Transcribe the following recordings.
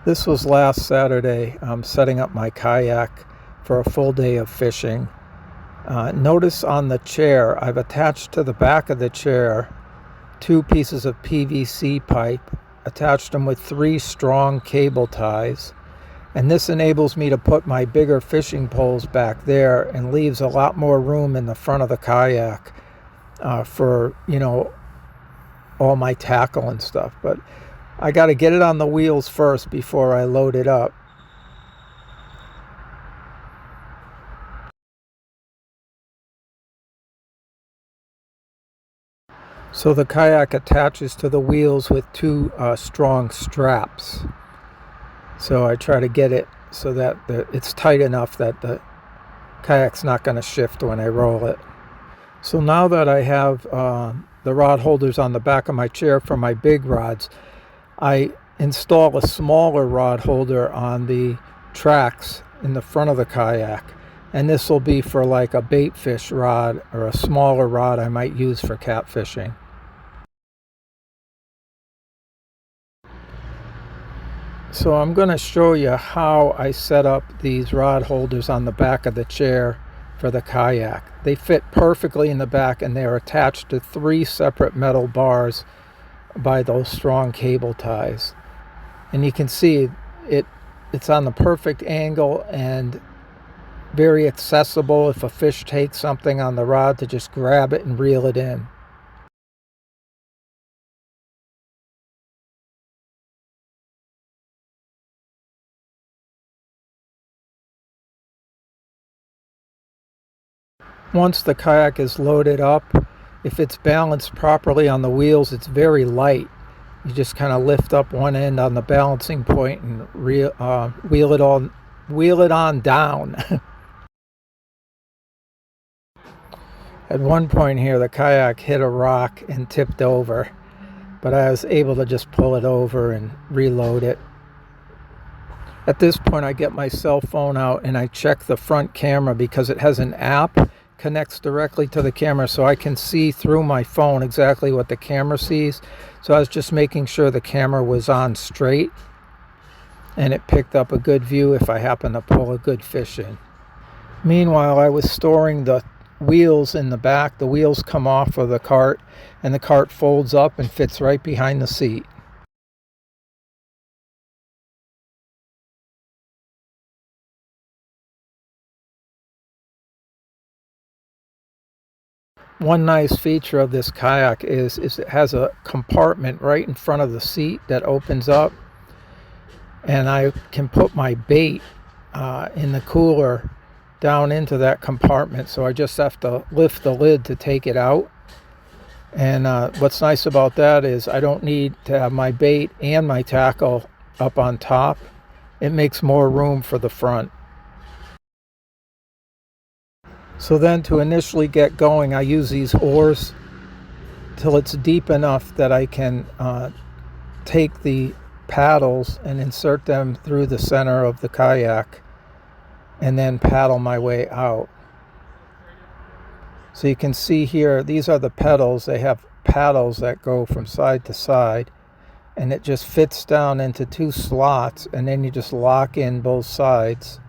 This was last Saturday. I'm setting up my kayak for a full day of fishing. Notice on the chair, I've attached to the back of the chair 2 pieces of PVC pipe, attached them with 3 strong cable ties, and this enables me to put my bigger fishing poles back there and leaves a lot more room in the front of the kayak for, all my tackle and stuff. But I got to get it on the wheels first before I load it up. So the kayak attaches to the wheels with 2 strong straps. So I try to get it so that it's tight enough that the kayak's not going to shift when I roll it. So now that I have the rod holders on the back of my chair for my big rods, I install a smaller rod holder on the tracks in the front of the kayak. And this will be for like a bait fish rod or a smaller rod I might use for catfishing. So I'm going to show you how I set up these rod holders on the back of the chair for the kayak. They fit perfectly in the back and they're attached to 3 separate metal bars by those strong cable ties. And you can see it's on the perfect angle and very accessible if a fish takes something on the rod to just grab it and reel it in. Once the kayak is loaded up, if it's balanced properly on the wheels, it's very light. You just kind of lift up one end on the balancing point and wheel it on down. At one point here, the kayak hit a rock and tipped over, but I was able to just pull it over and reload it. At this point, I get my cell phone out and I check the front camera because it has an app, connects directly to the camera, so I can see through my phone exactly what the camera sees. So I was just making sure the camera was on straight and it picked up a good view if I happen to pull a good fish in. Meanwhile, I was storing the wheels in the back. The wheels come off of the cart and the cart folds up and fits right behind the seat. One nice feature of this kayak is it has a compartment right in front of the seat that opens up, and I can put my bait in the cooler down into that compartment, so I just have to lift the lid to take it out. And what's nice about that is I don't need to have my bait and my tackle up on top. It makes more room for the front. So then to initially get going, I use these oars till it's deep enough that I can take the paddles and insert them through the center of the kayak and then paddle my way out. So you can see here, these are the pedals. They have paddles that go from side to side, and it just fits down into 2 slots, and then you just lock in both sides,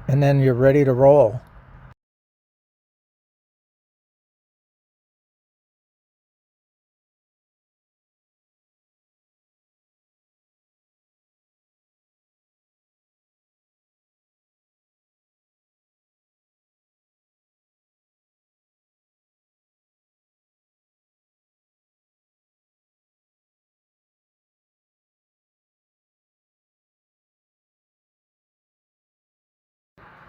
and then you're ready to roll.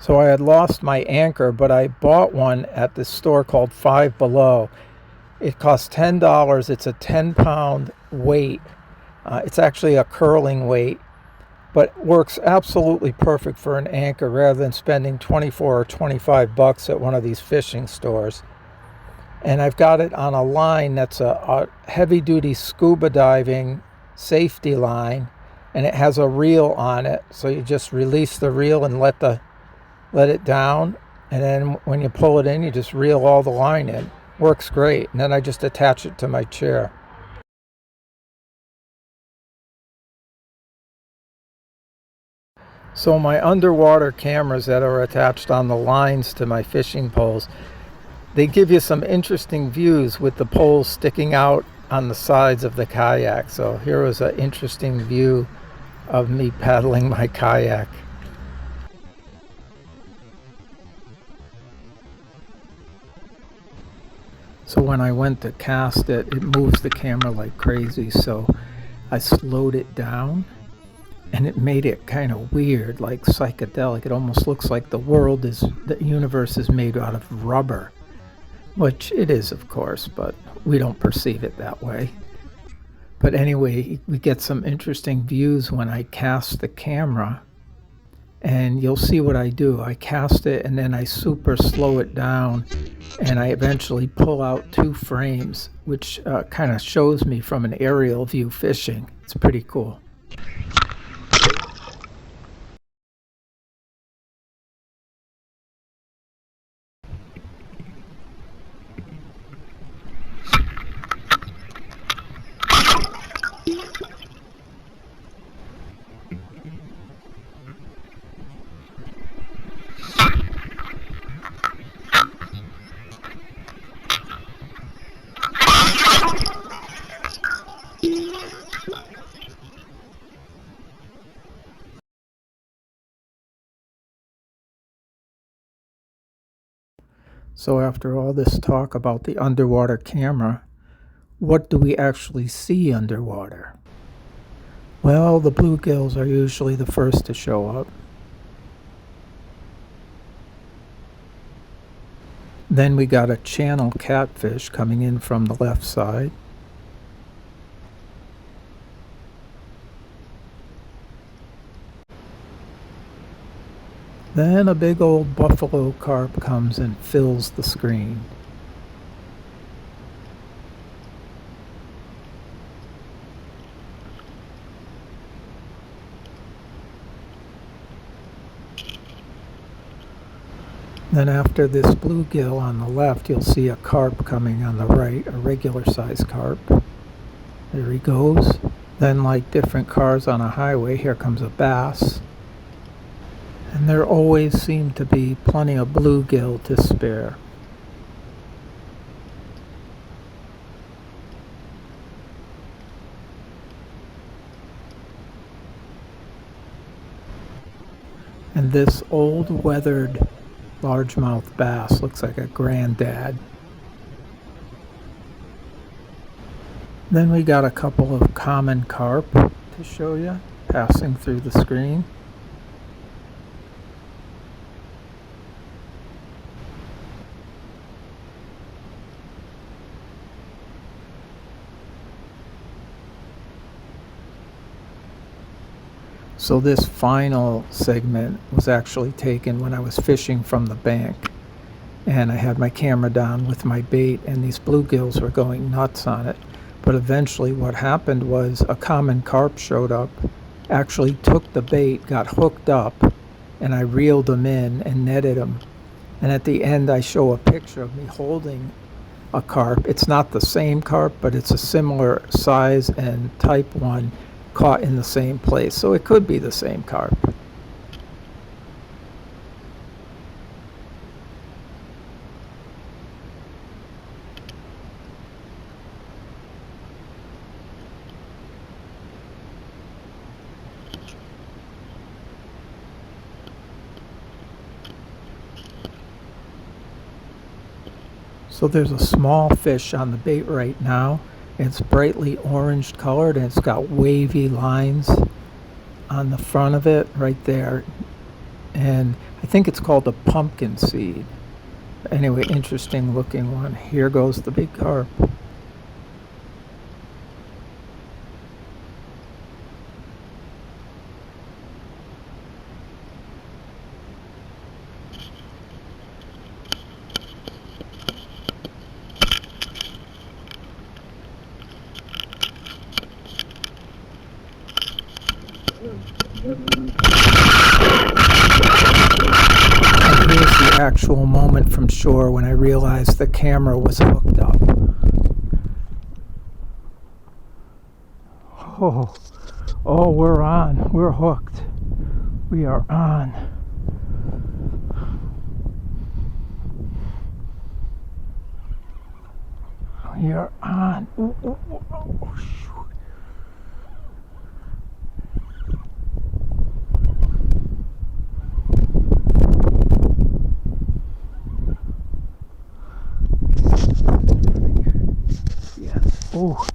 So I had lost my anchor, but I bought one at this store called Five Below. It costs $10. It's a 10-pound weight. It's actually a curling weight, but works absolutely perfect for an anchor rather than spending 24 or 25 bucks at one of these fishing stores. And I've got it on a line that's a heavy-duty scuba diving safety line, and it has a reel on it. So you just release the reel and let it down, and then when you pull it in, you just reel all the line in. Works great. And then I just attach it to my chair. So my underwater cameras that are attached on the lines to my fishing poles, they give you some interesting views with the poles sticking out on the sides of the kayak. So here was an interesting view of me paddling my kayak. So when I went to cast it, it moves the camera like crazy, so I slowed it down, and it made it kind of weird, like psychedelic. It almost looks like the universe is made out of rubber, which it is, of course, but we don't perceive it that way. But anyway, we get some interesting views when I cast the camera, and you'll see what I do. I cast it and then I super slow it down, and I eventually pull out 2 frames, which kind of shows me from an aerial view fishing. It's pretty cool. So after all this talk about the underwater camera, what do we actually see underwater? Well, the bluegills are usually the first to show up. Then we got a channel catfish coming in from the left side. Then a big old buffalo carp comes and fills the screen. Then after this bluegill on the left, you'll see a carp coming on the right, a regular size carp. There he goes. Then, like different cars on a highway, here comes a bass. And there always seem to be plenty of bluegill to spare. And this old weathered largemouth bass looks like a granddad. Then we got a couple of common carp to show you passing through the screen. So this final segment was actually taken when I was fishing from the bank, and I had my camera down with my bait, and these bluegills were going nuts on it. But eventually what happened was a common carp showed up, actually took the bait, got hooked up, and I reeled him in and netted him. And at the end I show a picture of me holding a carp. It's not the same carp, but it's a similar size and type one, caught in the same place, so it could be the same carp. So there's a small fish on the bait right now. It's brightly orange colored and it's got wavy lines on the front of it right there. And I think it's called a pumpkin seed. Anyway, interesting looking one. Here goes the big carp. And here's the actual moment from shore when I realized the camera was hooked up. Oh, we're on. We're hooked. We are on. We are on. Ooh, ooh, ooh, oh, shoot. Yes. Oh.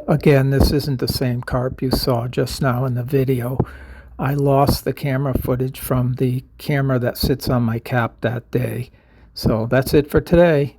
Again, this isn't the same carp you saw just now in the video. I lost the camera footage from the camera that sits on my cap that day. So that's it for today.